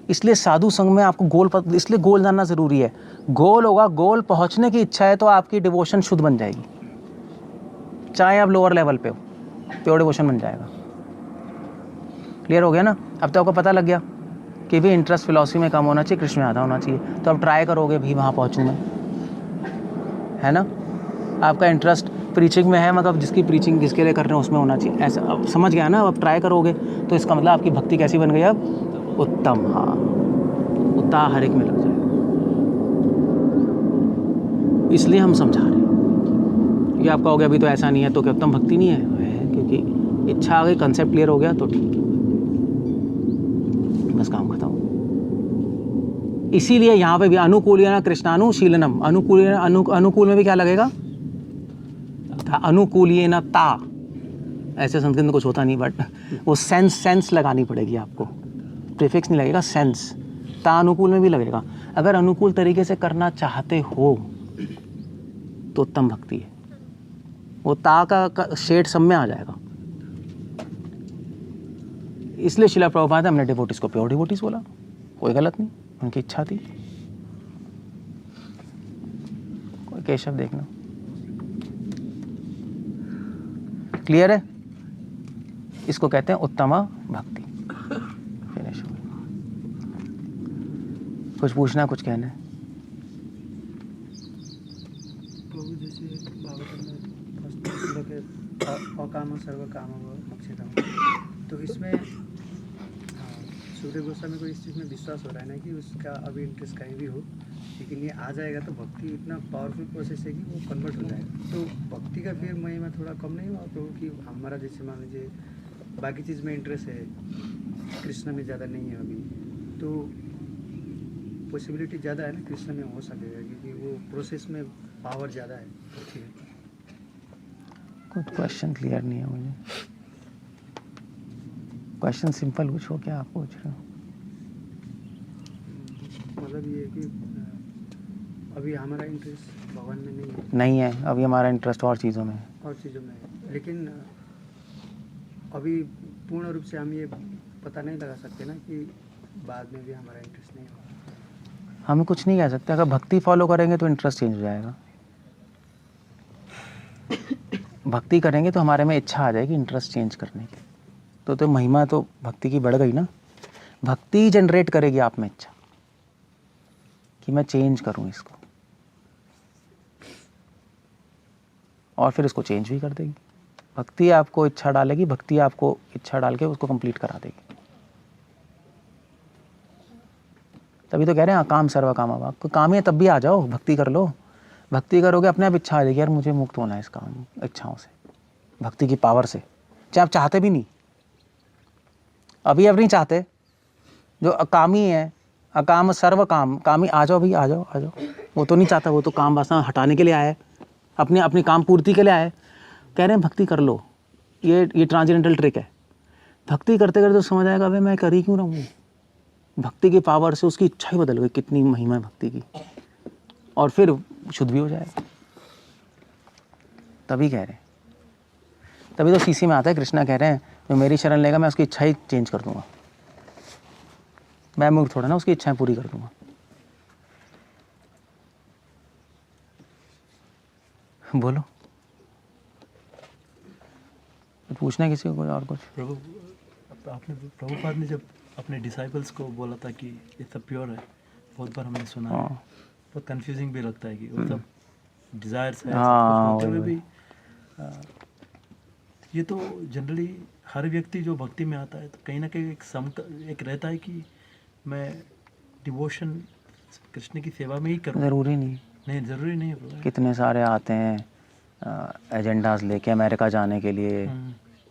इसलिए साधु संघ में आपको इसलिए गोल जानना ज़रूरी है। गोल होगा, गोल पहुंचने की इच्छा है तो आपकी डिवोशन शुद्ध बन जाएगी। चाहे आप लोअर लेवल पे हो, प्योर डिवोशन बन जाएगा। क्लियर हो गया ना? अब तो आपको पता लग गया कि भी इंटरेस्ट फिलॉसफी में कम होना चाहिए, कृष्ण में ज़्यादा होना चाहिए। तो अब ट्राई करोगे भी वहाँ पहुँचूँ मैं, है ना? आपका इंटरेस्ट प्रीचिंग में है, मतलब जिसकी प्रीचिंग जिसके लिए कर रहे हैं उसमें होना चाहिए, ऐसा अब समझ गया ना? अब ट्राई करोगे तो इसका मतलब आपकी भक्ति कैसी बन गई अब? उत्तम। हाँ, उत्ता हर एक में लग जाए। इसलिए हम समझा रहे हैं कि आपका हो गया अभी तो ऐसा नहीं है, तो क्या उत्तम भक्ति नहीं है? क्योंकि इच्छा आ गई, कंसेप्ट क्लियर हो गया तो ठीक है, बस काम खत्म। इसीलिए यहाँ पे भी अनुकूलेन कृष्णानुशीलनम, अनुकूल में भी क्या लगेगा? अनुकूलेन ता, ऐसे संस्कृत में कुछ होता नहीं, बट वो सेंस लगानी पड़ेगी आपको। प्रीफिक्स नहीं लगेगा, सेंस। ता अनुकूल में भी लगेगा। अगर अनुकूल तरीके से करना चाहते हो तो उत्तम भक्ति है। वो ता का शेड सब में आ जाएगा। इसलिए शिला प्रभुपाद ने हमने डिवोटीज को प्योर डिवोटीज बोला, कोई गलत नहीं, उनकी इच्छा थी। कोई केशव देखना, क्लियर है? इसको कहते हैं उत्तमा भक्ति। फिनिश हो गया। कुछ पूछना, कुछ कहना है? प्रभु जैसे भागवत में फर्स्ट श्लोक है, अकाम सर्व काम मोक्षितम, तो इसमें सूर्य गोस्वामी को इस चीज़ में विश्वास हो रहा है ना कि उसका अभी इंटरेस्ट कहीं भी हो, लेकिन ये आ जाएगा तो भक्ति इतना पावरफुल प्रोसेस है कि वो कन्वर्ट हो जाएगा। तो भक्ति का फिर महिमा थोड़ा कम नहीं हुआ प्रभु कि हमारा जैसे मान लीजिए बाकी चीज़ में इंटरेस्ट है, कृष्ण में ज़्यादा नहीं है अभी, तो पॉसिबिलिटी ज़्यादा है ना कृष्ण में हो सकेगा, क्योंकि वो प्रोसेस में पावर ज़्यादा है भक्ति में। कुछ क्वेश्चन क्लियर नहीं है मुझे। क्वेश्चन सिंपल कुछ हो, क्या आप पूछ रहे हो? मतलब ये कि अभी हमारा इंटरेस्ट भगवान में नहीं है, नहीं है, अभी हमारा इंटरेस्ट और चीज़ों में है। और चीज़ों में है, लेकिन अभी पूर्ण रूप से हम ये पता नहीं लगा सकते ना कि बाद में भी हमारा इंटरेस्ट नहीं होगा। हमें कुछ नहीं कह सकते। अगर भक्ति फॉलो करेंगे तो इंटरेस्ट चेंज हो जाएगा। भक्ति करेंगे तो हमारे में इच्छा आ जाएगी इंटरेस्ट चेंज करने की। तो महिमा तो भक्ति की बढ़ गई ना। भक्ति जनरेट करेगी आप में इच्छा कि मैं चेंज करूं इसको, और फिर इसको चेंज भी कर देगी। भक्ति आपको इच्छा डालेगी, भक्ति आपको इच्छा डाल के उसको कंप्लीट करा देगी। तभी तो कह रहे हैं काम सर्व कामा। काम है तब भी आ जाओ, भक्ति कर लो। भक्ति करोगे अपने आप इच्छा आ जाएगी, यार मुझे मुक्त होना है इस काम इच्छाओं से, भक्ति की पावर से, चाहे आप चाहते भी नहीं। अभी अब नहीं चाहते, जो अकामी है, अकाम सर्व काम, कामी आ जाओ भाई, आ जाओ आ जाओ। वो तो नहीं चाहता, वो तो काम वासना हटाने के लिए आया है, अपनी काम पूर्ति के लिए आया है। कह रहे हैं भक्ति कर लो, ये ट्रांसेंडेंटल ट्रिक है। भक्ति करते करते तो समझ आएगा भाई मैं कर ही क्यों रहा हूँ। भक्ति की पावर से उसकी इच्छा ही बदल गई, कितनी महिमा है भक्ति की, और फिर शुद्ध भी हो जाएगा। तभी कह रहे हैं, तभी तो सीसी में आता है, कृष्णा कह रहे हैं जो मेरी शरण लेगा मैं उसकी इच्छा ही चेंज कर दूंगा। मैं मूर्ख थोड़ा ना, उसकी इच्छाएं पूरी कर दूंगा। बोलो, पूछना है किसी को कोई और कुछ? प्रभु, आपने प्रभुपाद ने जब अपने डिसाइपल्स को बोला था कि ये सब प्योर है, बहुत बार हमने सुना है, बहुत कंफ्यूजिंग भी लगता है कि वो सब डिजायर्स है, सब कुछ होते हुए भी ये तो जनरली हर व्यक्ति जो भक्ति में आता है तो कहीं ना कहीं एक रहता है कि मैं डिवोशन कृष्ण की सेवा में ही करूँ। ज़रूरी नहीं, ज़रूरी नहीं है। कितने सारे आते हैं एजेंडाज लेके अमेरिका जाने के लिए,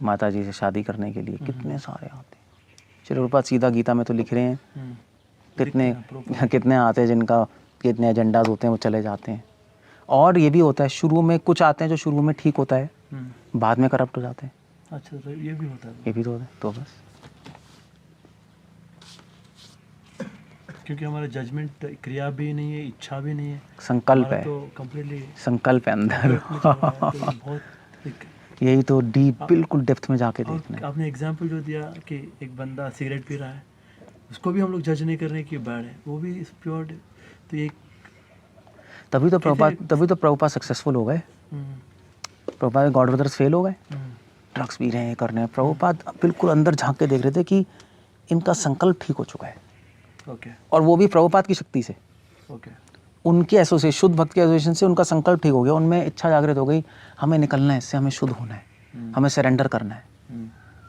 माता जी से शादी करने के लिए, कितने सारे आते हैं। श्री प्रभुपाद सीधा गीता में तो लिख रहे हैं, कितने आते हैं जिनका कितने एजेंडाज होते हैं, वो चले जाते हैं। और ये भी होता है, शुरू में कुछ आते हैं जो शुरू में ठीक होता है, बाद में करप्ट हो जाते हैं। अच्छा, तो ये भी होता है। ये भी तो होता है। तो बस क्योंकि हमारा जजमेंट क्रिया भी नहीं है, इच्छा भी नहीं है, संकल्प है, तो कंप्लीटली संकल्प है अंदर। बहुत यही तो डीप, बिल्कुल डेप्थ में जाके देखना है। आपने एग्जांपल जो दिया कि एक बंदा सिगरेट पी रहा है, उसको भी हम लोग जज नहीं कर रहे कि बैड है, वो भी प्योर। तो ये तभी तो प्रभुपाद सक्सेसफुल हो गए। प्रभुपाद गॉड ब्रदर्स फेल हो गए, ड्रग्स पी रहे हैं, कर रहे हैं। प्रभुपाद बिल्कुल अंदर झांक के देख रहे थे कि इनका संकल्प ठीक हो चुका है। और वो भी प्रभुपाद की शक्ति से, उनके एसोसिएशन, शुद्ध भक्त के एसोसिएशन से उनका संकल्प ठीक हो गया। उनमें इच्छा जागृत हो गई, हमें निकलना है इससे, हमें शुद्ध होना है, हमें सरेंडर करना है।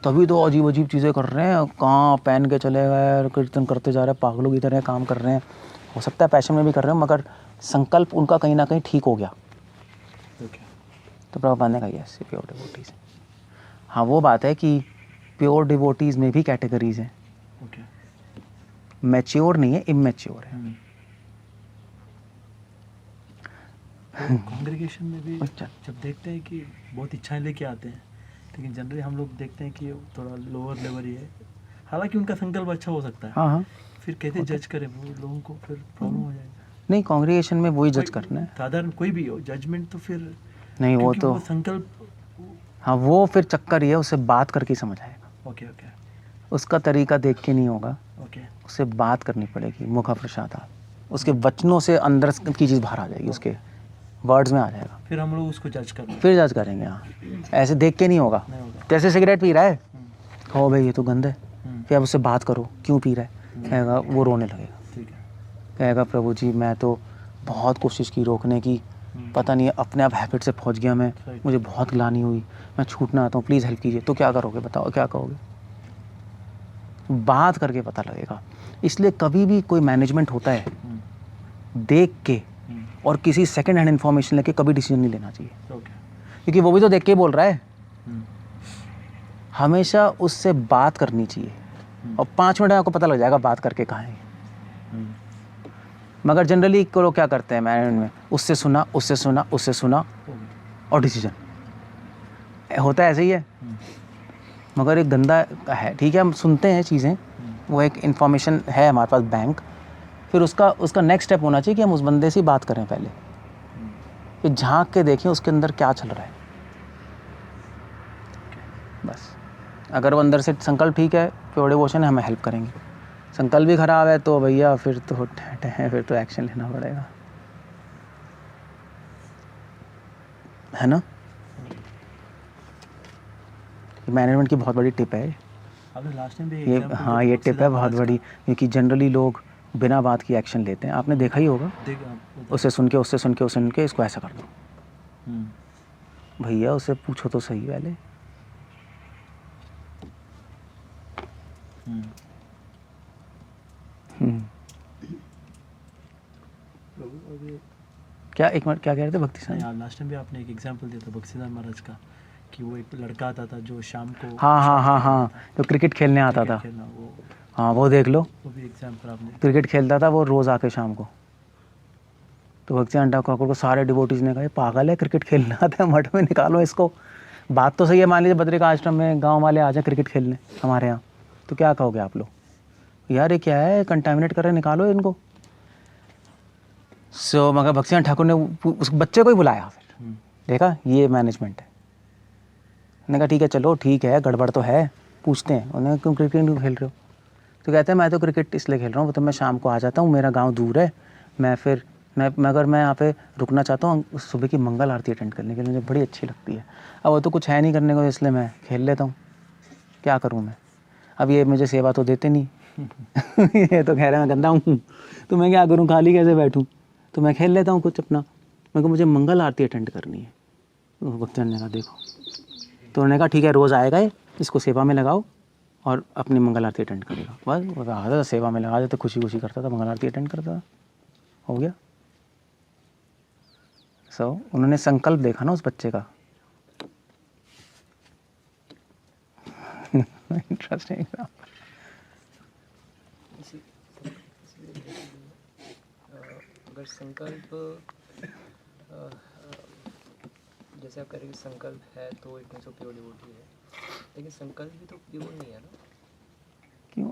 तभी तो अजीब अजीब चीज़ें कर रहे हैं, कहाँ पहन के चले गए, कीर्तन करते जा रहे हैं, पागलों की तरह काम कर रहे हैं। हो सकता है पैशन में भी कर रहे हैं, मगर संकल्प उनका कहीं ना कहीं ठीक हो गया। तो प्रभुपाद ने कहा यस, प्योर डिवोटीज। हाँ, वो बात है कि प्योर डिवोटीज में भी कैटेगरीज हैं। मैच्योर नहीं है, इमैच्योर है। कांग्रेगेशन में भी जब देखते हैं कि बहुत इच्छाएं लेके आते हैं, लेकिन जनरली हम लोग देखते हैं कि थोड़ा लोअर लेवल ही है, हालांकि उनका संकल्प अच्छा हो सकता है, हाँ हाँ, फिर कैसे जज करें वो लोगों को, फिर प्रॉब्लम हो जाएगा। नहीं कांग्रीगेशन में वही जज करना है, साधारण कोई भी हो जजमेंट तो फिर नहीं वो क्योंकि तो वो संकल्प। हाँ वो फिर चक्कर ये है, उससे बात करके ही समझ आएगा, ओके ओके उसका तरीका देख के नहीं होगा, ओके उससे बात करनी पड़ेगी, मुखा प्रसादा, उसके वचनों से अंदर की चीज़ बाहर आ जाएगी, उसके वर्ड्स में आ जाएगा, फिर हम लोग उसको जज करना फिर जज करेंगे। हाँ ऐसे देख के नहीं होगा, नहीं होगा। जैसे सिगरेट पी रहा है, कहो भाई ये तो गंद है, हम्म, फिर आप उससे बात करो क्यों पी रहा है, कहेगा वो रोने लगेगा, ठीक है। कहेगा प्रभु जी मैं तो बहुत कोशिश की रोकने की, पता नहीं अपने आप हैबिट से पहुंच गया मैं, Right. मुझे बहुत ग्लानि हुई, मैं छूटना आता हूँ, प्लीज़ हेल्प कीजिए। तो क्या करोगे बताओ, क्या कहोगे? बात करके पता लगेगा। इसलिए कभी भी कोई मैनेजमेंट होता है, देख के और किसी सेकंड हैंड इन्फॉर्मेशन लेके कभी डिसीजन नहीं लेना चाहिए, ओके क्योंकि वो भी तो देख के ही बोल रहा है। हमेशा उससे बात करनी चाहिए और 5 मिनट में आपको पता लग जाएगा बात करके कहाँ है। मगर जनरली लोग क्या करते हैं मैनेजमेंट में, उससे सुना उससे सुना उससे सुना और डिसीजन होता है, ऐसे ही है। मगर एक गंदा है, ठीक है हम सुनते हैं चीज़ें, वो एक इन्फॉर्मेशन है हमारे पास बैंक, फिर उसका नेक्स्ट स्टेप होना चाहिए कि हम उस बंदे से बात करें पहले, फिर झांक के देखें उसके अंदर क्या चल रहा है। बस अगर वो अंदर से संकल्प ठीक है, प्योर डिवोशन है, हमें हेल्प करेंगे। संकल्प भी ख़राब है तो भैया फिर तो फिर तो एक्शन लेना पड़ेगा, है ना। मैनेजमेंट की बहुत बड़ी टिप है आपने लास्ट टाइम भी ये। example हाँ दिया ये था टिप है बक्सीदार बहुत महाराज बड़ी, क्योंकि जनरली लोग बिना बात की एक्शन लेते हैं, आपने देखा ही होगा। का। देख उससे सुन के उससे सुन के उससे सुन के इसको ऐसा कर दो, हम्म, भैया उससे पूछो तो सही पहले। हम्म। हम्म। प्रभु अभी क्या एक मिनट क्या कह रहे थे भक्ति नहीं, साहब? यार लास्ट टाइम भी आपने एक एग्जांपल दिया था बक्सीदार महाराज का, कि वो एक लड़का आता था जो शाम को हाँ हाँ हाँ हाँ, जो क्रिकेट खेलने आता क्रिकेट था, खेलना, वो हाँ वो देख लो, वो भी एग्जांपल आपने। क्रिकेट खेलता था वो रोज़ आके शाम को। तो भक्ति ठाकुर को सारे डिवोटीज ने कहा ये पागल है, क्रिकेट खेलने आता है, मठ में निकालो इसको। बात तो सही है, मान लीजिए बद्रिका आश्रम में गांव वाले आ जाए क्रिकेट खेलने हमारे यहाँ, तो क्या कहोगे आप लोग, यार ये क्या है, कंटामिनेट कर रहे, निकालो इनको। सो मगर भक्ति ठाकुर ने उस बच्चे को ही बुलाया, फिर देखा ये मैनेजमेंट है। मैंने कहा ठीक है चलो ठीक है, गड़बड़ तो है, पूछते हैं। उन्होंने क्यों क्रिकेट क्यों खेल रहे हो? तो कहते हैं मैं तो क्रिकेट इसलिए खेल रहा हूँ, तो मैं शाम को आ जाता हूँ, मेरा गांव दूर है, मगर मैं यहाँ पे रुकना चाहता हूँ सुबह की मंगल आरती अटेंड करने के लिए, मुझे बड़ी अच्छी लगती है। अब वो तो कुछ है नहीं करने को, इसलिए मैं खेल लेता हूँ, क्या करूँ मैं। अब ये मुझे सेवा तो देते नहीं ये तो कह रहे हैं मैं गंदा हूँ, तो मैं क्या करूँ, खाली कैसे बैठूँ, तो मैं खेल लेता हूँ कुछ अपना। मैं कहा मुझे मंगल आरती अटेंड करनी है। तो भक्तजन ने कहा देखो, तो उन्होंने कहा ठीक है रोज़ आएगा ये, इसको सेवा में लगाओ और अपनी मंगल आरती अटेंड करेगा। बस वो आता था सेवा में लगा देते, खुशी खुशी करता था, मंगल आरती अटेंड करता था, हो गया। उन्होंने संकल्प देखा ना उस बच्चे का। इंटरेस्टिंग। अगर संकल्प जैसे आप कह रहे हैं कि संकल्प है तो इट मीन्स प्योर डिवोटी है, लेकिन संकल्प भी तो प्योर नहीं है ना। क्यों?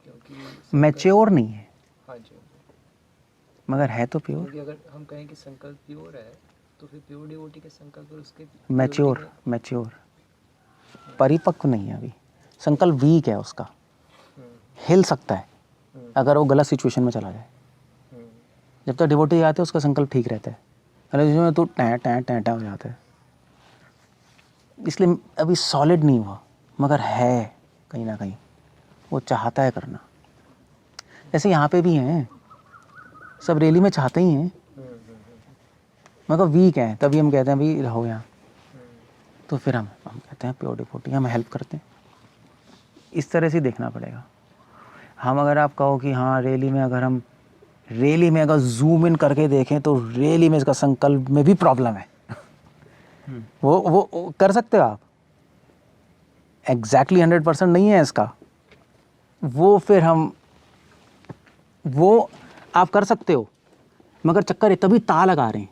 क्योंकि मैच्योर नहीं है, हाँ जी, मगर है तो प्योर। क्योंकि अगर हम कहें कि संकल्प प्योर है तो फिर प्योर डिवोटी के संकल्प और उसके मैच्योर परिपक्व नहीं है अभी, संकल्प वीक है उसका, हिल सकता है अगर वो गलत सिचुएशन में चला जाए। जब तक डिवोटी आते हैं उसका संकल्प ठीक रहता है, अरे जिसमें तो टैं हो जाता है, इसलिए अभी सॉलिड नहीं हुआ, मगर है कहीं ना कहीं वो चाहता है करना। जैसे यहाँ पे भी हैं, सब रैली में चाहते ही हैं, मगर वीक हैं, तभी हम कहते हैं भाई रहो यहाँ, तो फिर हम कहते हैं प्योर डिवोटी, हम हेल्प करते हैं। इस तरह से देखना पड़ेगा। हम अगर आप कहो कि हाँ रैली में अगर जूम इन करके देखें तो रैली में इसका संकल्प में भी प्रॉब्लम है, वो कर सकते हो आप, एग्जैक्टली 100% नहीं है इसका, वो फिर वो आप कर सकते हो, मगर चक्कर है तभी ता लगा रहे हैं,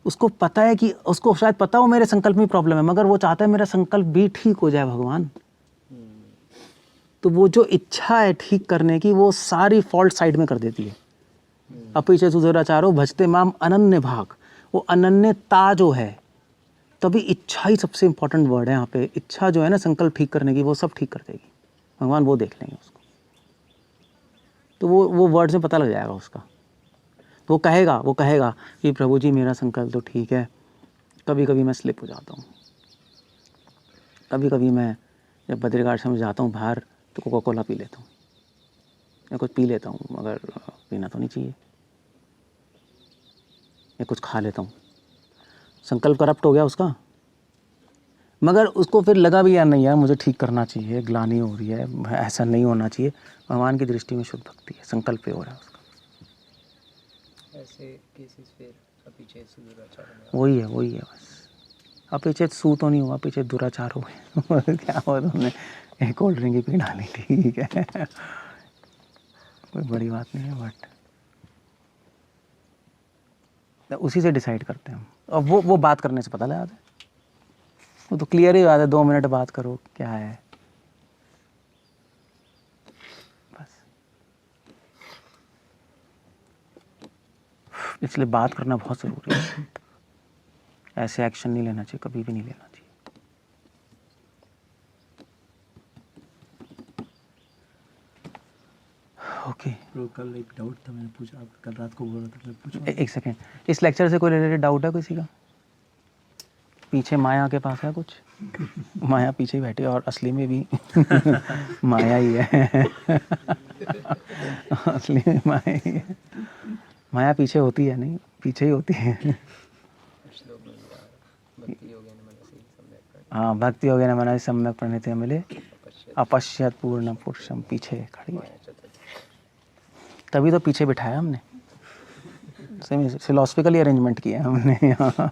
उसको पता है कि उसको शायद पता हो मेरे संकल्प में प्रॉब्लम है, मगर वो चाहता है मेरा संकल्प भी ठीक हो जाए भगवान। तो वो जो इच्छा है ठीक करने की, वो सारी फॉल्ट साइड में कर देती है। अपीचे सुदुराचारो भजते माम अनन्य भाग, वो अनन्यता जो है, तभी इच्छा ही सबसे इंपॉर्टेंट वर्ड है यहाँ पे। इच्छा जो है ना संकल्प ठीक करने की, वो सब ठीक कर देगी भगवान, वो देख लेंगे उसको। तो वो वर्ड से पता लग जाएगा उसका। तो वो कहेगा कि प्रभु जी मेरा संकल्प तो ठीक है, कभी कभी मैं स्लिप हो जाता हूँ, कभी कभी मैं जब बद्रीघाट से जाता हूँ बाहर तो कोका कोला पी लेता हूँ या कुछ पी लेता हूँ, मगर पीना तो नहीं चाहिए, या कुछ खा लेता हूँ। संकल्प करप्ट हो गया उसका, मगर उसको फिर लगा भी यार नहीं यार मुझे ठीक करना चाहिए, ग्लानि हो रही है, ऐसा नहीं होना चाहिए। भगवान की दृष्टि में शुद्ध भक्ति है, संकल्प पे हो रहा है उसका। ऐसे केसेस फिर अपीचे सुदुराचार में वही है बस। अपीचित सू तो नहीं हुआ, पीछे दुराचार हो गया क्या हुआ, तुमने एक कोल्ड ड्रिंक ही पी डाली, ठीक है कोई बड़ी बात नहीं है, बट उसी से डिसाइड करते हैं हम। अब वो बात करने से पता लगा है, वो तो क्लियर ही बात है, 2 मिनट बात करो क्या है बस। इसलिए बात करना बहुत ज़रूरी है। ऐसे एक्शन नहीं लेना चाहिए, कभी भी नहीं लेना चाहिए। ओके ब्रो कल एक डाउट था, मैंने पूछा, आप कल रात को बोल रहा था, मैं पूछूं? एक सेकेंड, इस लेक्चर से कोई रिलेटेड डाउट है किसी का? पीछे माया के पास है कुछ? माया पीछे ही बैठी है और असली में भी माया ही है असली में माया ही है। माया पीछे होती है नहीं, पीछे ही होती है। श्लोक में भी आ रहा है, भक्ति योगेन मनसि सम्यक् प्रणिधाय हाँ, भक्ति योगेन मनसि सम्यक् प्रणीते मिले अपश्यत् अपश्यत पूर्ण पुरुषम, पीछे खड़ी है, माया चतुर्थ। तभी तो पीछे बिठाया हमने, सेमी फिलोसफिकली अरेंजमेंट किया है हमने यहाँ।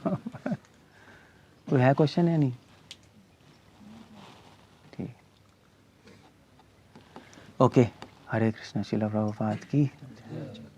कोई है क्वेश्चन या नहीं? ठीक, ओके। हरे कृष्ण, श्रील प्रभुपाद की